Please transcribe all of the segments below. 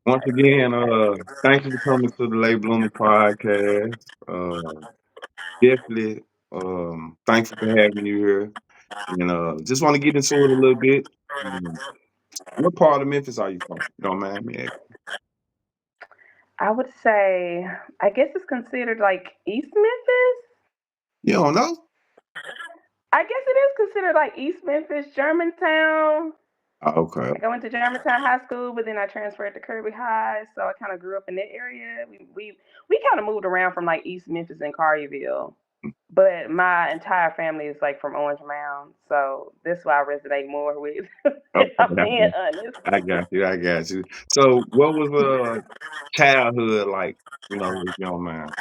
Once again, thank you for coming to the Late Bloomer podcast. Definitely, thankful for having you here. And just want to get into it a little bit. Um, what part of Memphis are you from? If you don't mind me asking. I would say, I guess it's considered like East Memphis. You don't know? I guess it is considered like East Memphis, Germantown. Okay. Like I went to Germantown High School, but then I transferred to Kirby High, so I kind of grew up in that area. We kind of moved around from like East Memphis and Collierville, but my entire family is like from Orange Mound, so that's why I resonate more with. If Okay. I'm being honest. I got you. I got you. So, what was childhood like? If you don't mind.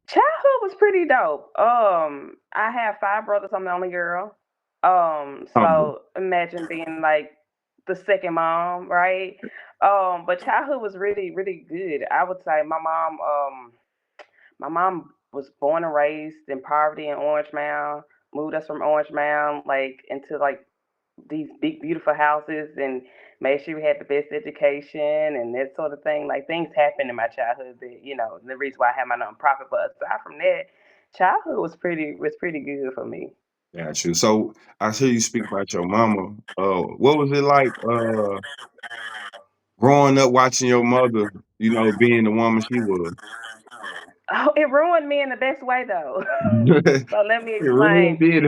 Childhood was pretty dope. I have five brothers. I'm the only girl. Humble. So imagine being like the second mom, right? But childhood was really, really good. I would say my mom was born and raised in poverty in Orange Mound. Moved us from Orange Mound like into like these big beautiful houses and made sure we had the best education and that sort of thing. Like things happened in my childhood that the reason why I had my nonprofit. But aside from that, childhood was pretty good for me. Got you. So, I hear you speak about your mama. What was it like? Growing up watching your mother, being the woman she was. Oh, it ruined me in the best way though. It So let me really explain. did.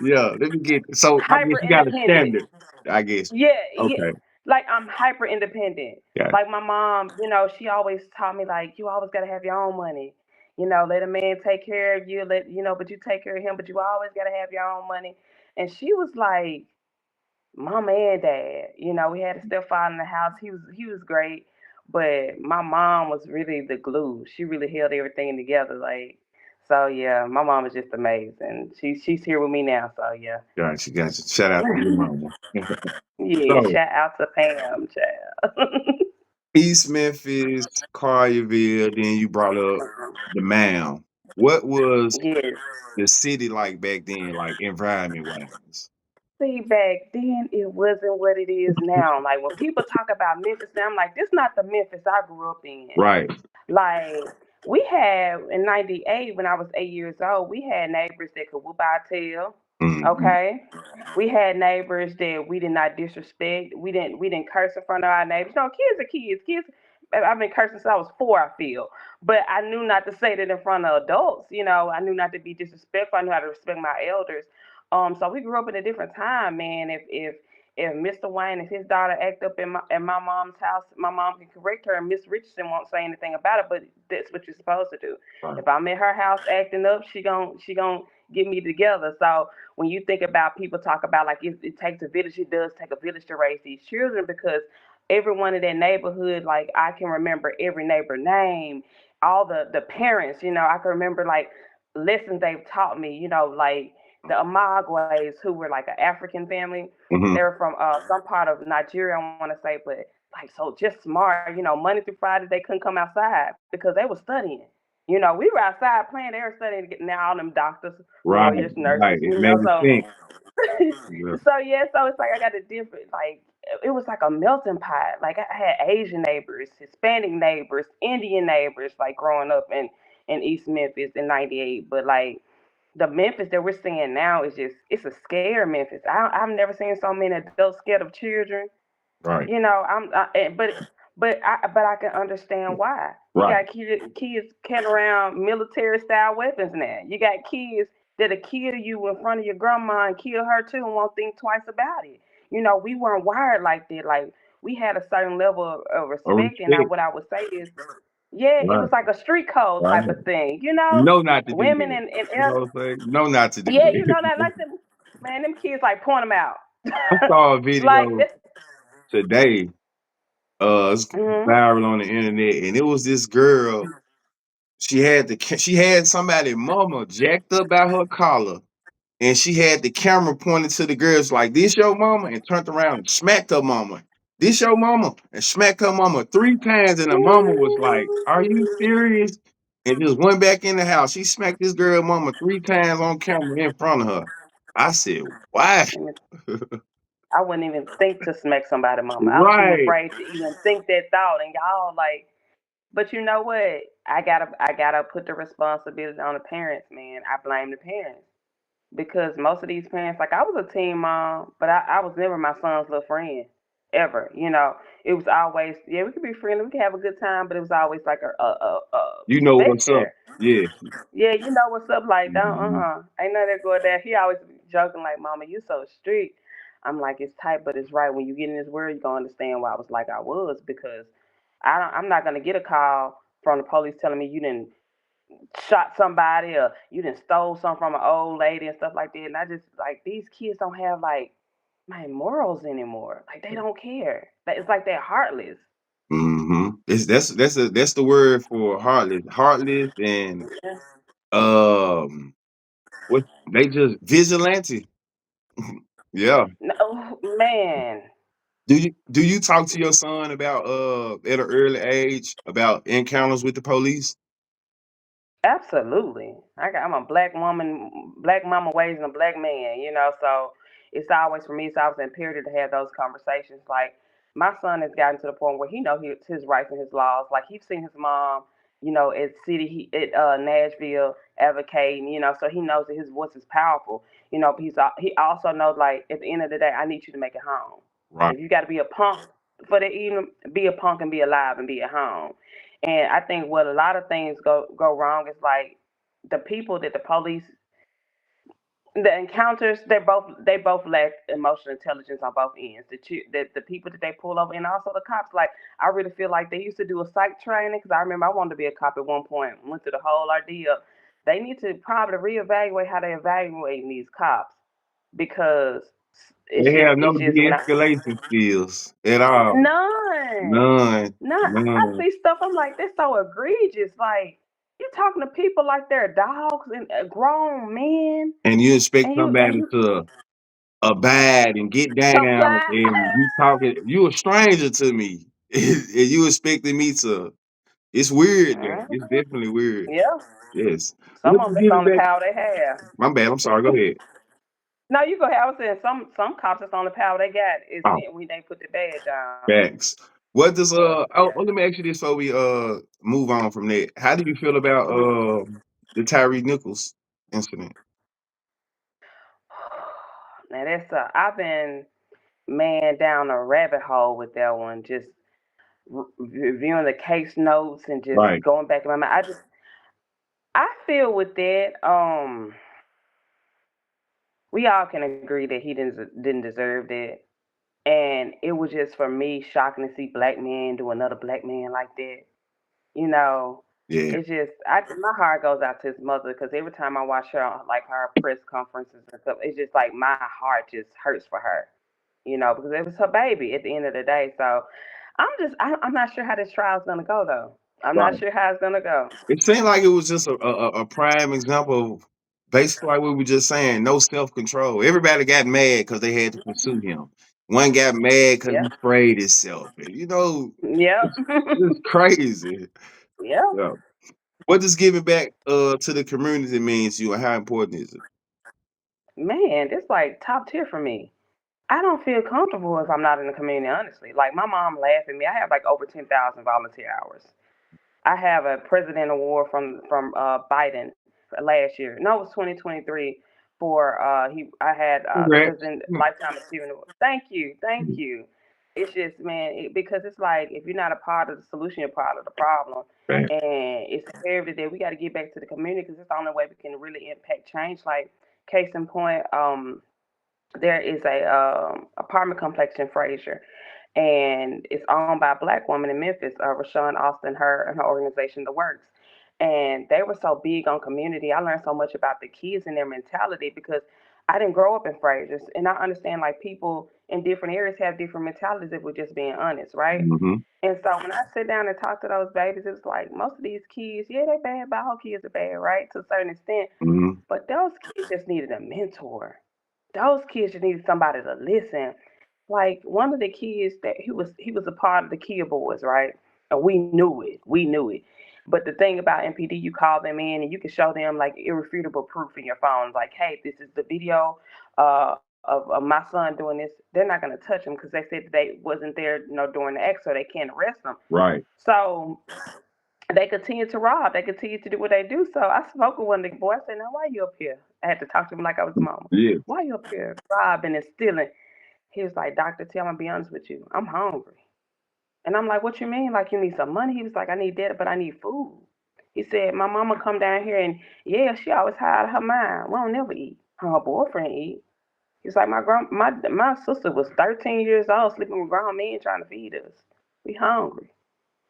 Yeah, let me get so I guess Hyper you got a independent. standard, I guess. Yeah, yeah. Okay, Like I'm hyper independent. got Like my mom, she always taught me like you always gotta have your own money. Let a man take care of you, but you take care of him, but you always gotta have your own money. And she was like mama and dad. We had a stepfather in the house. He was great. But my mom was really the glue. She really held everything together. Like so yeah, my mom is just amazing. She's here with me now, so yeah. got you. Shout out to your mama. Yeah, So, shout out to Pam, child. East Memphis, Collierville, then you brought up the Mound. What was Yes. the city like back then, like environment wise? See, back then it wasn't what it is now. Like when people talk about Memphis, now I'm like, this not the Memphis I grew up in. Right. Like we had in '98 when I was 8 years old, we had neighbors that could whoop our tail. Hmm. Okay, we had neighbors that we did not disrespect. We didn't curse in front of our neighbors. No, kids are kids. Kids. I've been cursing since I was four. I feel, but I knew not to say that in front of adults. I knew not to be disrespectful. I knew how to respect my elders. So we grew up in a different time, man. If Mr. Wayne, if his daughter act up in my mom's house, my mom can correct her, and Miss Richardson won't say anything about it. But that's what you're supposed to do. Right. If I'm in her house acting up, she gon' get me together. So when you think about people talk about like it takes a village, it does take a village to raise these children because everyone in that neighborhood, like I can remember every neighbor name, all the parents. I can remember like lessons they've taught me. Like the Amagways, who were like an African family. They Hmm. were from some part of Nigeria, I want to say, but like so just smart. Monday through Friday they couldn't come outside because they were studying. We were outside playing. They were studying to get now all them doctors, Right. lawyers, Right. nurses. It made me So think. Yeah. so yeah, so it's like I got a different like it was like a melting pot. Like I had Asian neighbors, Hispanic neighbors, Indian neighbors, like growing up in East Memphis in '98. But like the Memphis that we're seeing now is just it's a scare Memphis. I've never seen so many adults scared of children. Right. But I can understand why. You Right. got kids carrying around military style weapons now. You got kids that'll kill you in front of your grandma and kill her too and won't think twice about it. We weren't wired like that. Like we had a certain level of Or respect, and respect. what I would say is, yeah, it Right. was like a street code Right. type of thing. Know not to do Women that. and You know what I'm saying? Know not to do yeah, that. that like them man, them kids like point them out. I saw a Like video this. today. It's Mhm. viral on the internet, and it was this girl. She had somebody mama jacked up by her collar, and she had the camera pointed to the girls like, "This your mama," and turned around and smacked her mama. "This your mama," and smacked her mama 3 times, and the mama was like, "Are you serious?" And just went back in the house. She smacked this girl mama 3 times on camera in front of her. I said, "Why?" I wouldn't even think to smack somebody, mama. I'm too Right. afraid to even think that thought. And y'all like, but you know what? I gotta put the responsibility on the parents, man. I blame the parents because most of these parents, like I was a teen mom, but I was never my son's little friend ever. It was always yeah, we could be friendly, we could have a good time, but it was always like a You know respect what's up. there. Yeah. Yeah, you know what's up, like don't Mhm. ain't none of that going down. He always be joking like, "Mama, you so strict." I'm like, it's tight, but it's right. When you get in this world, you gonna understand why I was like I was because I'm not gonna get a call from the police telling me you didn't shot somebody or you didn't stole something from an old lady and stuff like that. And I just like these kids don't have like my morals anymore. Like they don't care. It's like they're heartless. It's that's the word for heartless. Heartless and Yeah. um what they just vigilante. Yeah. No, man. Do you talk to your son about at an early age about encounters with the police? Absolutely. I'm a black woman, black mama raising a black man. So it's always for me, it's always imperative to have those conversations. Like my son has gotten to the point where he know his rights and his laws. Like he's seen his mom, at at Nashville advocating, so he knows that his voice is powerful. But he also knows like at the end of the day, I need you to make it home. Right. If you got to be a punk for the evening, be a punk and be alive and be at home. And I think what a lot of things go wrong is like the people that the police, the encounters, they both lack emotional intelligence on both ends. The people that they pull over and also the cops. Like I really feel like they used to do a psych training because I remember I wanted to be a cop at one point. Went through the whole ordeal. They need to probably reevaluate how they evaluate these cops because it's They just have no it's just when I de-escalation skills at all. none. None. None. I None. see stuff. I'm like, this so egregious. Like, you talking to people like they're dogs and grown men, And you expect and somebody you to abide and get down comply. and you a stranger to me. And you expecting me to it's weird though. It's Mhm. definitely weird. Yeah, Yes. some We'll of them just that's the give it only back. power they have. My bad, I'm sorry, go ahead. No, you go ahead. I was saying some cops that's the only power they got is Oh, when they put the badge on. facts. What does So yeah. let me ask you this before we move on from that. How do you feel about the Tyree Nichols incident? Now that's I've been man down a rabbit hole with that one. Just reviewing the case notes and just Right. going back in my mind. I feel with that, we all can agree that he didn't deserve that, and it was just for me shocking to see black men do another black man like that. You know, Yeah. it's just my heart goes out to his mother because every time I watch her on like her press conferences and stuff, it's just like my heart just hurts for her. Because it was her baby at the end of the day. So I'm not sure how this trial's gonna go though. I'm not Right. sure how it's gonna go. It seemed like it was just a prime example of basically like we were just saying, no self control. Everybody got mad because they had to pursue him. One got mad because Yeah. he sprayed himself. Yep. It's crazy. Yeah. Yeah. What does giving back to the community means to you, and how important is it? Man, it's like top tier for me. I don't feel comfortable if I'm not in the community, honestly. Like my mom laughed at me. I have like over 10,000 volunteer hours. I have a president award from Biden last year. No, it was 2023 for he. I had the Congrats. president lifetime achievement award. Thank you. It's just man, because it's like if you're not a part of the solution, you're part of the problem, Right. and it's imperative that we got to get back to the community because it's the only way we can really impact change. Like case in point, there is a apartment complex in Fraser, and it's owned by a black woman in Memphis, Rashawn Austin, her and her organization, The Works. And they were so big on community. I learned so much about the kids and their mentality because I didn't grow up in Fraser, and I understand like people in different areas have different mentalities. If we're just being honest, right? Mhm. And so when I sit down and talk to those babies, it's like most of these kids, yeah, they bad, but all kids are bad, right? To a certain extent. Mhm. But those kids just needed a mentor. Those kids just needed somebody to listen. Like one of the kids that he was a part of the Kia Boys, right? And we knew it. We knew it. But the thing about MPD, you call them in and you can show them like irrefutable proof in your phone, like, hey, this is the video. of my son doing this, they're not going to touch him because they said that they wasn't there, during the act, so they can't arrest him. Right. So they continue to rob. They continue to do what they do. So I spoke with one of the boys. I said, "Now, why you up here?" I had to talk to him like I was his mama. Yeah. Why you up here robbing and stealing? He was like, "Doctor T, I'm gonna be honest with you. I'm hungry." And I'm like, "What you mean? Like you need some money?" He was like, "I need that, but I need food." He said, "My mama come down here and yeah, she always high out of her mind. We don't never eat. Her boyfriend eat." He's like, my sister was 13 years old, sleeping with grown men trying to feed us. We hungry."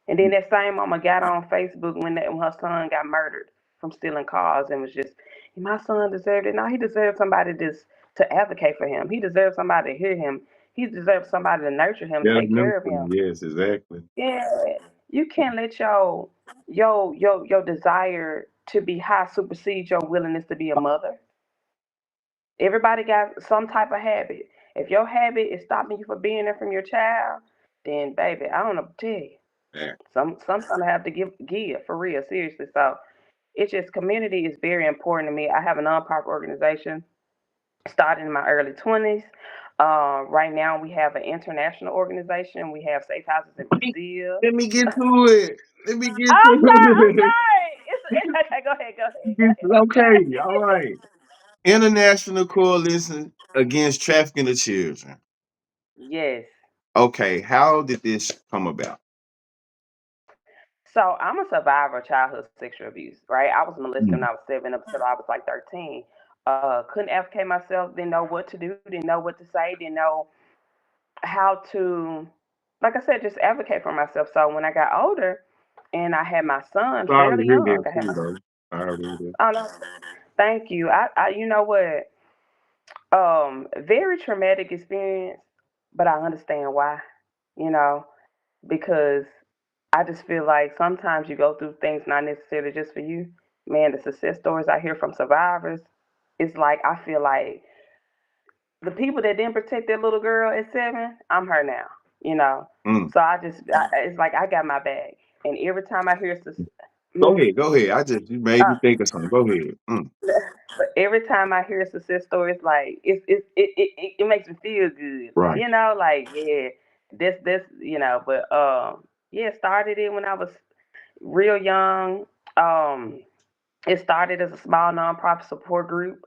And then that same mama got on Facebook when her son got murdered from stealing cars and was just, my son deserved it. No, he deserved somebody to advocate for him. He deserved somebody to hear him. He deserved somebody to nurture him, Yeah, take care of nurturing. him. Yes, exactly. Yeah, you can't let your desire to be high supersede your willingness to be a mother. Everybody got some type of habit. If your habit is stopping you from being there from your child, then baby, I don't know what to tell you. Yeah. Some gonna have to give for real, seriously. So it's just community is very important to me. I have a nonprofit organization started in my early 20s. Right now we have an international organization. We have safe houses in Brazil. Let me get to it. Let me get to I'm it. sorry. It's okay. Go ahead. Go ahead. Go ahead. I'm Okay, sorry. all right. International Coalition Against Trafficking of Children. Yes. Okay, how did this come about? So I'm a survivor of childhood sexual abuse, right? I was molested when Mm. I was 7 up until I was like 13. Couldn't advocate myself, didn't know what to do, didn't know what to say, didn't know how to, like I said, just advocate for myself. So when I got older and I had my son Sorry to fairly hear young, that I had too, my, though. Sorry to hear that. oh no, thank you. You know what? Very traumatic experience, but I understand why, you know, because I just feel like sometimes you go through things not necessarily just for you. Man, the success stories I hear from survivors, it's like I feel like the people that didn't protect that little girl at 7, I'm her now, you know. Mm. So it's like I got my bag, and every time I hear, Go mm, ahead, go ahead. You made me think of something. Go ahead. Mm. but every time I hear success stories, like it makes me feel good, Right. you know. Like yeah, this But yeah, started it when I was real young. Um, it started as a small nonprofit support group,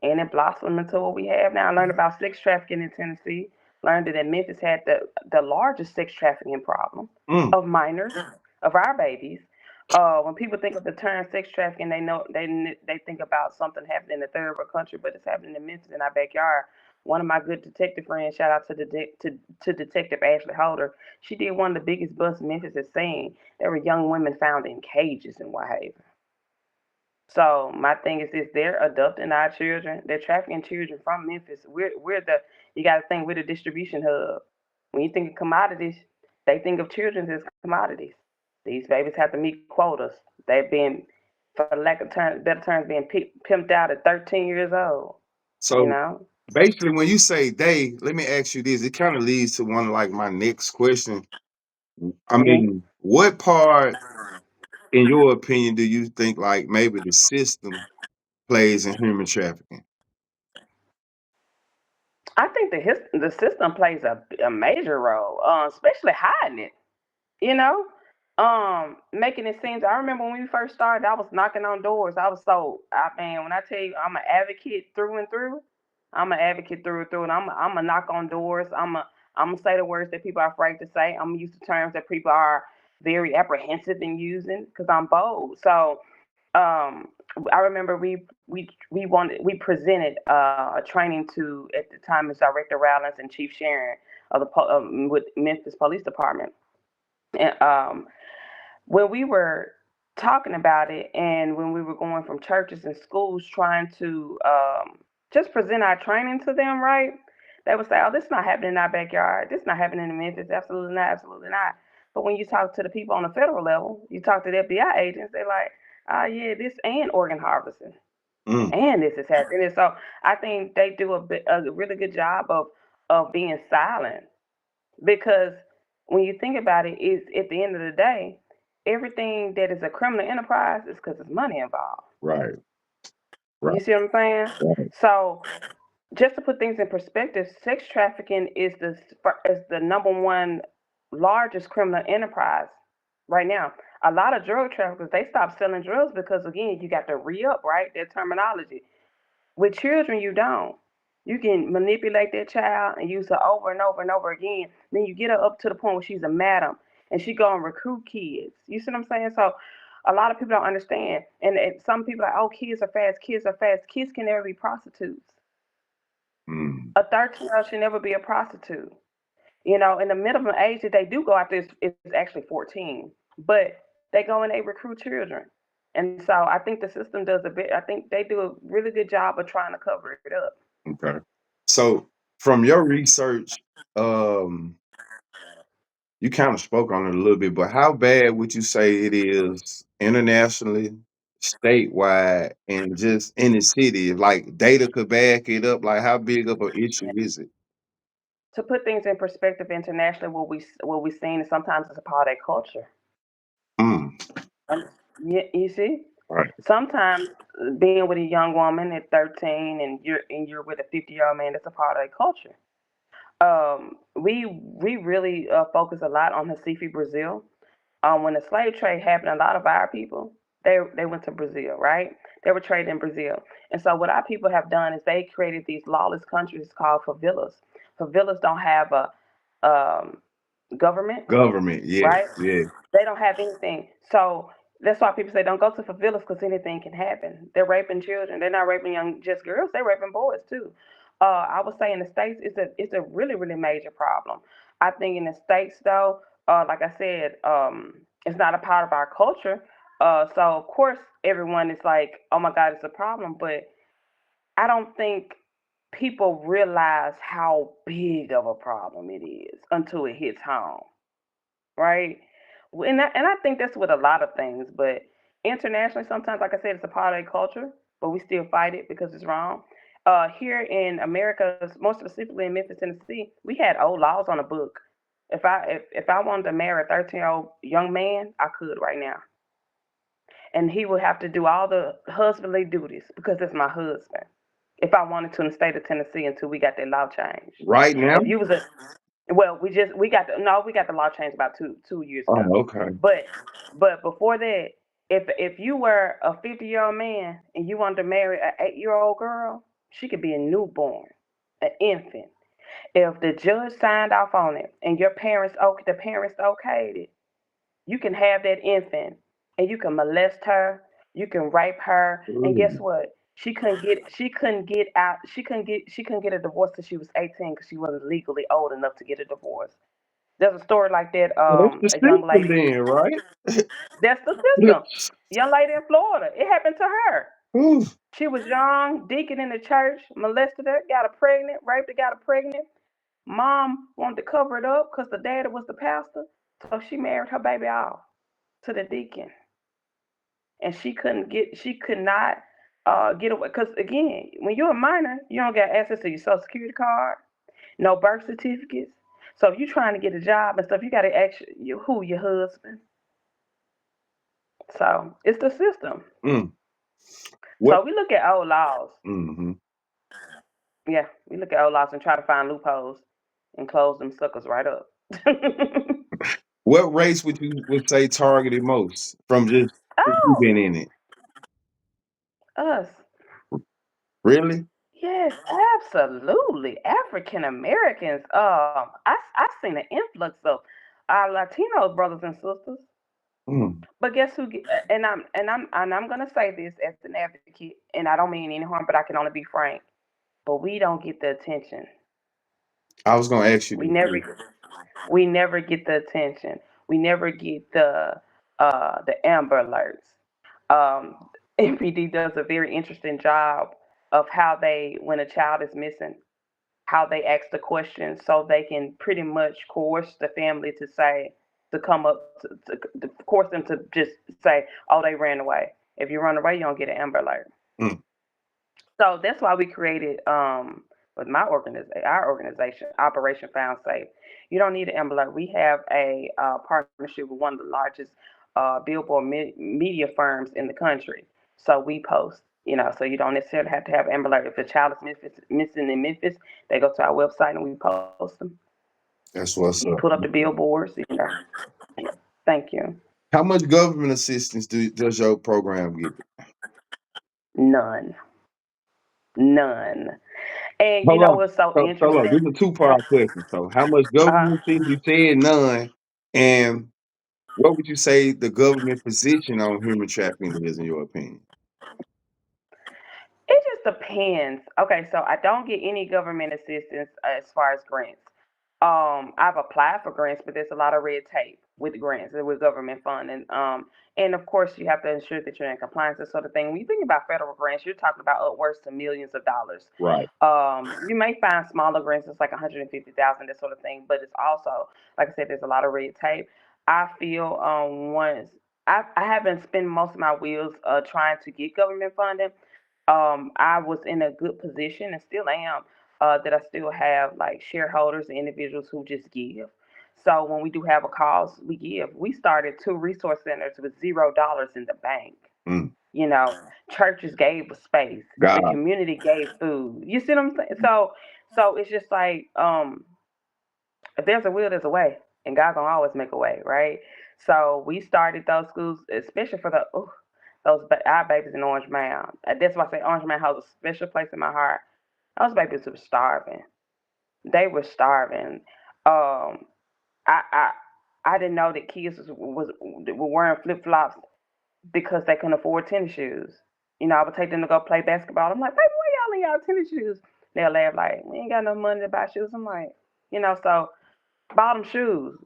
and it blossomed into what we have now. I learned about sex trafficking in Tennessee. Learned that Memphis had the largest sex trafficking problem Mm. of minors, of our babies. When people think of the term sex trafficking, they know they think about something happening in the third world country, but it's happening in Memphis in our backyard. One of my good detective friends, shout out to Detective Ashley Holder. She did one of the biggest busts Memphis has seen. There were young women found in cages in Whitehaven. So my thing is this: they're adopting our children. They're trafficking children from Memphis. We're the you got to think we're the distribution hub. When you think of commodities, they think of children as commodities. These babies have to meet quotas. They've been, for lack of better terms, being pimped out at 13 years old. You So know. basically, when you say they, let me ask you this. It kind of leads to one of like my next question. I hmm mean, what part, in your opinion, do you think like maybe the system plays in human trafficking? I think the system plays a major role, especially hiding it. You know, making it seem. I remember when we first started, I was knocking on doors. I was so, I mean, when I tell you I'm an advocate through and through, I'm an advocate through and through, and I'm a knock on doors. I'm gonna say the words that people are afraid to say. I'm gonna use the terms that people are very apprehensive in using because I'm bold. So, I remember we presented a training to, at the time, as Director Rowlands and Chief Sharon of with Memphis Police Department. And when we were talking about it, and when we were going from churches and schools trying to just present our training to them, right? They would say, "Oh, this is not happening in our backyard. This is not happening in Memphis. Absolutely not. Absolutely not." But when you talk to the people on the federal level, you talk to the FBI agents, they're like, yeah, this and organ harvesting, Mm. and this is happening." And so I think they do a really good job of being silent, because when you think about it, is at the end of the day, everything that is a criminal enterprise is because there's money involved. Right. Right. You see what I'm saying? Right. So Just to put things in perspective, sex trafficking is the number one largest criminal enterprise right now. A lot of drug traffickers they stop selling drugs because again you got to re up right their terminology. With children, you don't. You can manipulate that child and use her over and over and over again. Then you get her up to the point where she's a madam and she go and recruit kids. You see what I'm saying? So a lot of people don't understand. And some people are like, oh, kids are fast, kids are fast. Kids can never be prostitutes. Mm, A 13-year-old should never be a prostitute. You know, and the minimum age that they do go after is actually 14. But they go and they recruit children. And so I think the system does a bit, I think they do a really good job of trying to cover it up. okay. So from your research, um, you kind of spoke on it a little bit, but how bad would you say it is internationally, statewide, and just in the city? Like data could back it up. Like how big of an issue is it? To put things in perspective internationally, what we seen is sometimes it's a part of their culture. Mm, Um, you see, right. sometimes being with a young woman at 13 and you're with a 50-year-old man, that's a part of their culture. We really focus a lot on Recife, Brazil. When the slave trade happened, a lot of our people they went to Brazil, right? They were traded in Brazil, and so what our people have done is they created these lawless countries called favelas. Favelas don't have a government, Government, yes, right? yeah. They don't have anything. So that's why people say don't go to favelas because anything can happen. They're raping children. They're not raping young just girls. They're raping boys too. I would say in the states it's a really major problem. I think in the states though, like I said, it's not a part of our culture. So of course everyone is like, oh my God, it's a problem. But I don't think people realize how big of a problem it is until it hits home, right? And I think that's with a lot of things, but internationally, sometimes, like I said, it's a part of their culture, but we still fight it because it's wrong. Here in America, most specifically in Memphis, Tennessee, we had old laws on the book. If I wanted to marry a 13-year-old young man, I could right now, and he would have to do all the husbandly duties because it's my husband. If I wanted to in the state of Tennessee until we got that law changed. Right now? If you was a well, we got the law changed about two years Oh, ago, okay. but before that, if you were a 50-year-old man and you wanted to marry an 8-year-old girl, she could be a newborn, an infant. If the judge signed off on it and the parents okayed it, you can have that infant and you can molest her, you can rape her, and guess Ooh, what? She couldn't get a divorce till she was 18 because she wasn't legally old enough to get a divorce. There's a story like that. well, that's the A young system lady. then, right? That's the system. Young lady in Florida. It happened to her. Ooh, She was young, deacon in the church, molested her, got her pregnant, raped her, got her pregnant. Mom wanted to cover it up because the daddy was the pastor, so she married her baby off to the deacon, and she could not get away because again, when you're a minor, you don't got access to your social security card, no birth certificates. So if you're trying to get a job and stuff, you got to ask your husband. So it's the system. mm, what? So we look at old laws. Hmm. Yeah, we look at old laws and try to find loopholes and close them suckers right up. What race would say targeted most from just you Oh, been in it? us. Really? Yes, absolutely. African Americans. I seen an influx of our Latino brothers and sisters. Mm. But guess who? And I'm gonna say this as an advocate, and I don't mean any harm, but I can only be frank. But we don't get the attention. I was gonna ask you We this never too. we never get the attention. We never get the Amber Alerts. MPD does a very interesting job of how they when a child is missing, how they ask the questions so they can pretty much coerce the family to come up to force them to just say, oh, they ran away. If you run away, you don't get an Amber Alert. Mm. So that's why we created with our organization, Operation Found Safe. You don't need an Amber Alert. We have a partnership with one of the largest billboard media firms in the country. So we post. So you don't necessarily have to have Amber Alert. If a child is missing in Memphis, they go to our website and we post them. That's You what's put up up. the billboards. Yeah. Thank you. How much government assistance does your program get? None. None. And you Hold know on. what's so So look, this interesting? is a two-part question. So how much Uh-huh. government assistance? You said none. And what would you say the government position on human trafficking is in your opinion? It just depends. Okay, so I don't get any government assistance as far as grants. I've applied for grants, but there's a lot of red tape with grants and with government funding. And of course, you have to ensure that you're in compliance, and sort of thing. When you think about federal grants, you're talking about upwards to millions of dollars. Right. You may find smaller grants, it's like 150,000, that sort of thing. But it's also, like I said, there's a lot of red tape. I feel once I haven't spent most of my wheels trying to get government funding. I was in a good position and still am, that I still have like shareholders and individuals who just give. So when we do have a cause, we give. We started two resource centers with $0 in the bank. Mm. You know, churches gave us space, the God. community gave food. You see what I'm saying? So it's just like, if there's a will, there's a way, and God gonna always make a way, right? So we started those schools, especially for our babies in Orange Mound. That's why I say Orange Mound has a special place in my heart. Those babies were starving. They were starving. Um, I I I didn't know that kids were wearing flip flops because they couldn't afford tennis shoes. I would take them to go play basketball. I'm like, baby, where y'all in y'all tennis shoes? They'll laugh like, we ain't got no money to buy shoes. I'm like, so bottom shoes.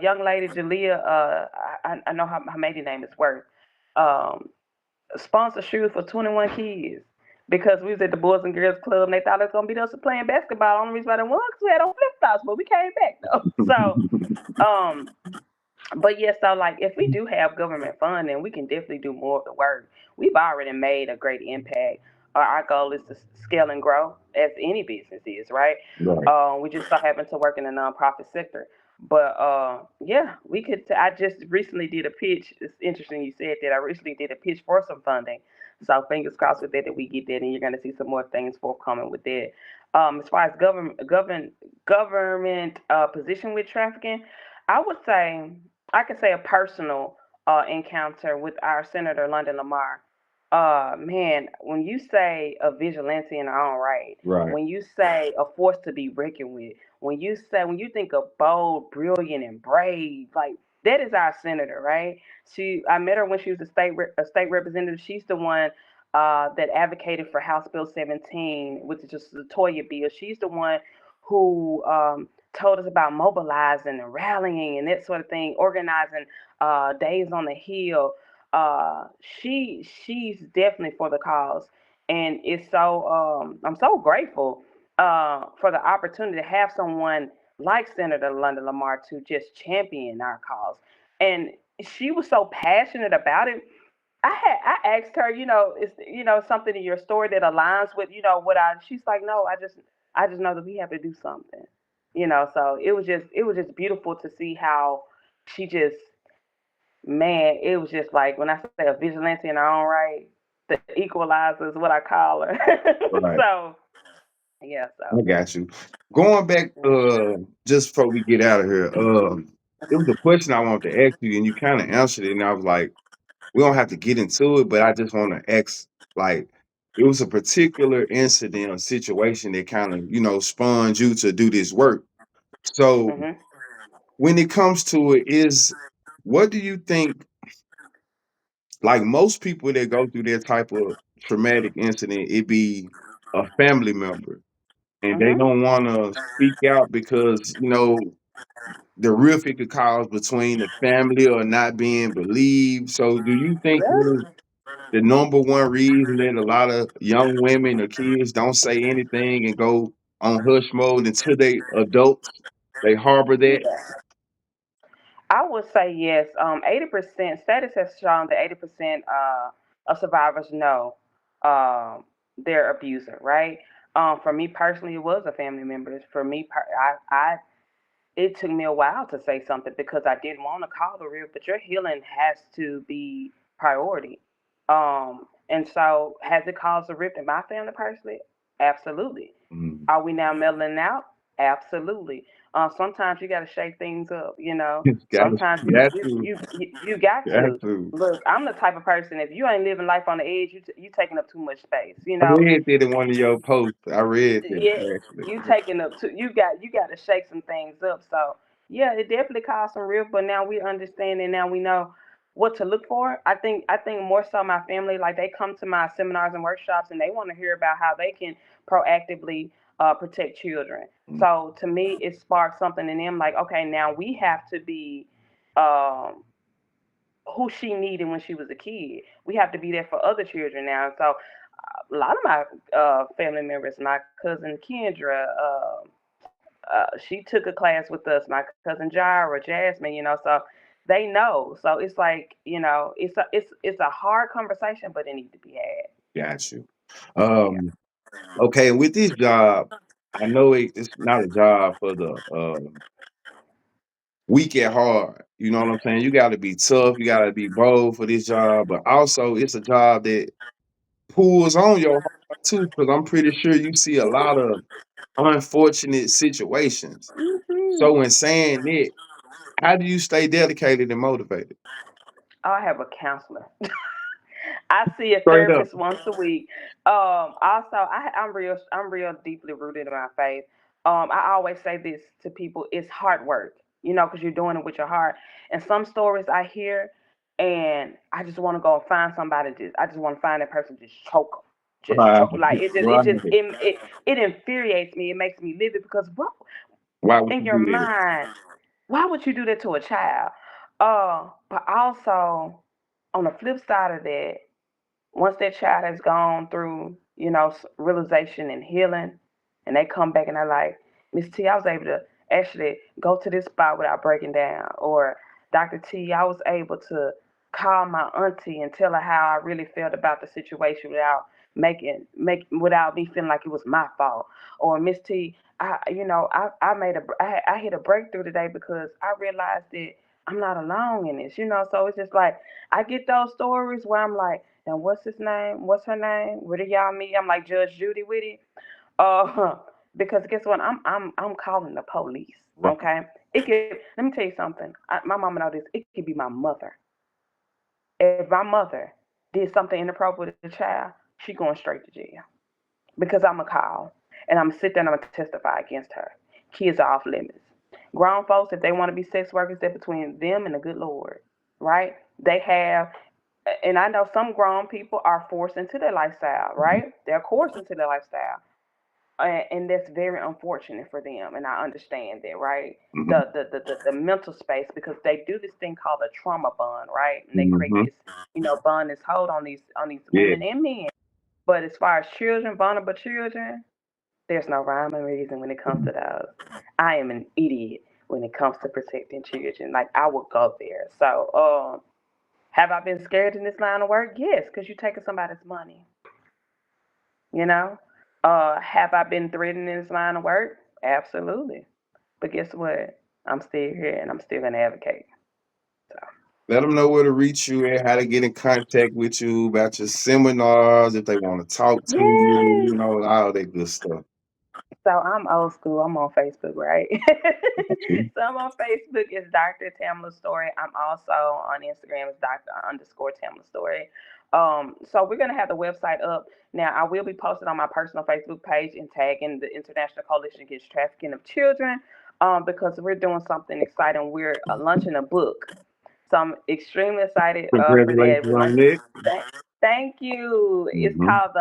Young lady Jalea, I know her maiden name is Worth. Um, sponsor shoes for 21 kids because we was at the Boys and Girls Club and they thought it was gonna be us playing basketball. Only reason why they won because we had on flip flops, but we came back though. Um, but yeah, so like if we do have government funding, we can definitely do more of the work. We've already made a great impact. Our goal is to scale and grow, as any business is, right? Right. We just so happen to work in the nonprofit sector. But yeah, we could. I just recently did a pitch. It's interesting you said that. I recently did a pitch for some funding. So fingers crossed with that we get that, and you're going to see some more things forthcoming with that. As far as government position with trafficking, I would say I could say a personal encounter with our Senator London Lamar. Man, when you say a vigilante in our own right, Right. when you say a force to be reckoned with, when you think of bold, brilliant, and brave, like that is our senator, right? I met her when she was a state representative. She's the one that advocated for House Bill 17, which is just the Toya bill. She's the one who told us about mobilizing and rallying and that sort of thing, organizing days on the Hill. She's definitely for the cause, and it's so I'm so grateful for the opportunity to have someone like Senator London Lamar to just champion our cause, and she was so passionate about it. I asked her, is something in your story that aligns with what I. She's like, no, I just know that we have to do something, So it was just beautiful to see how she just, man, it was just like when I say a vigilante in her own right, the equalizer is what I call her. Right. So yeah, I got you. Going back, just before we get out of here, it was a question I wanted to ask you, and you kind of answered it, and I was like, we don't have to get into it, but I just want to ask, like, it was a particular incident or situation that kind of, spawned you to do this work. So hmm when it comes to it, what do you think? Like most people that go through that type of traumatic incident, it be a family member and they hmm don't want to speak out because the rift it could cause between the family or not being believed. So, do you think yeah. that the number one reason that a lot of young women or kids don't say anything and go on hush mode until they adults, they harbor that? Yeah. I would say yes. 80% studies have shown that 80% of survivors know their abuser, right? For me personally, it was a family member. For me, it took me a while to say something because I didn't want to call the real. But your healing has to be priority. And so, has it caused a rift in my family personally? Absolutely. Mm. Are we now meddling out? Absolutely. Sometimes you got to shake things up. Got Sometimes got to, you got got to. to. Look, I'm the type of person. If you ain't living life on the edge, you taking up too much space. I read that in one of your posts. I read that Yeah, actually. you taking up too. You got to shake some things up. So yeah, it definitely caused some rift, but now we understand and now we know what to look for. I think more so my family, like they come to my seminars and workshops and they want to hear about how they can proactively protect children. Mm. So to me, it sparked something in them. Like, okay, now we have to be um, who she needed when she was a kid. We have to be there for other children now. So a lot of my family members, my cousin Kendra, she took a class with us. My cousin Jira, Jasmine, so they know. So it's like, it's a hard conversation, but it needs to be had. Got you. Yeah. Um, okay, with this job, I know it's not a job for the weak at heart. You know what I'm saying? You gotta be tough, you gotta be bold for this job, but also it's a job that pulls on your heart too, because I'm pretty sure you see a lot of unfortunate situations. Hmm. So in saying that, how do you stay dedicated and motivated? I have a counselor. I see a Straight up. therapist once a week. Also, I'm real deeply rooted in my faith. I always say this to people: it's hard work, because you're doing it with your heart. And some stories I hear, and I just want to go and find somebody. I just want to find that person, just Right. choke. Like Right. it infuriates me. It makes me livid because what Why would in you your do that? mind? Why would you do that to a child? But also on the flip side of that, once that child has gone through, realization and healing, and they come back and they're like, Miss T, I was able to actually go to this spot without breaking down, or Dr. T, I was able to call my auntie and tell her how I really felt about the situation without without me feeling like it was my fault, or Miss T, I hit a breakthrough today because I realized that I'm not alone in this, So it's just like I get those stories where I'm like, now what's his name? What's her name? Where did y'all meet? I'm like Judge Judy with it. Uh, because guess what? I'm calling the police. Right. Okay. It could. Let me tell you something. My mama know this. It could be my mother. If my mother did something inappropriate with a child, she going straight to jail because I'm a call and I'm gonna sit there and I'm gonna testify against her. Kids are off limits. Grown folks, if they want to be sex workers, they're between them and the good Lord, right? They have, and I know some grown people are forced into their lifestyle, right? They're coerced into their lifestyle, and that's very unfortunate for them. And I understand that, right? Mm-hmm. The mental space because they do this thing called a trauma bond, right? And they create Mm-hmm. this, bond, this hold on these Yeah. women and men. But as far as children, vulnerable children, there's no rhyme or reason when it comes to those. I am an idiot when it comes to protecting children. Like I would go there. So, have I been scared in this line of work? Yes, because you're taking somebody's money. You know. Have I been threatened in this line of work? Absolutely. But guess what? I'm still here and I'm still gonna advocate. So. Let them know where to reach you and how to get in contact with you about your seminars if they want to talk to you, Yay! all that good stuff. So I'm old school. I'm on Facebook, right? Got you. So I'm on Facebook. It's Dr. Tamela Story. I'm also on Instagram. It's Dr. underscore Tamela Story. So we're gonna have the website up now. I will be posting on my personal Facebook page and tagging the International Coalition Against Trafficking of Children, because we're doing something exciting. We're launching a book, so I'm extremely excited for that. Congratulations We're on launching. that. Thank you. It's Mm-hmm. called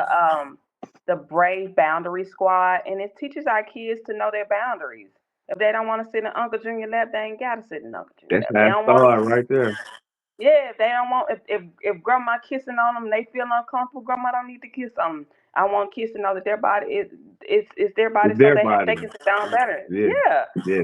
the Brave Boundary Squad, and it teaches our kids to know their boundaries. If they don't want to sit in Uncle Junior lap, they ain't gotta sit in Uncle Junior That's lap. They how it don't want. started right there. Yeah, if they don't want. If grandma kissing on them, they feel uncomfortable. Grandma don't need to kiss them. I want kids to know that their body is their body, It's so their they body. can sit down better. Yeah. Yeah. Yeah.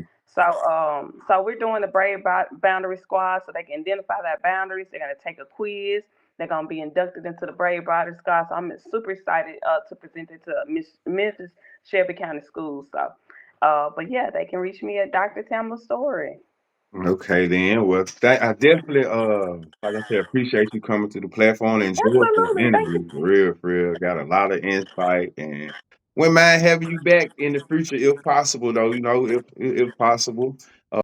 So we're doing the Brave Boundary Squad so they can identify their boundaries. They're gonna take a quiz. They're gonna be inducted into the Brave Boundary Squad. So I'm super excited to present it to Memphis Shelby County Schools. So, but yeah, they can reach me at Dr. Tamla Story. Okay, then. Well, I definitely, like I said, appreciate you coming to the platform and enjoyed this Absolutely. Thank interview you. for real, for real. Got a lot of insight and wouldn't mind having you back in the future if possible, though. If possible.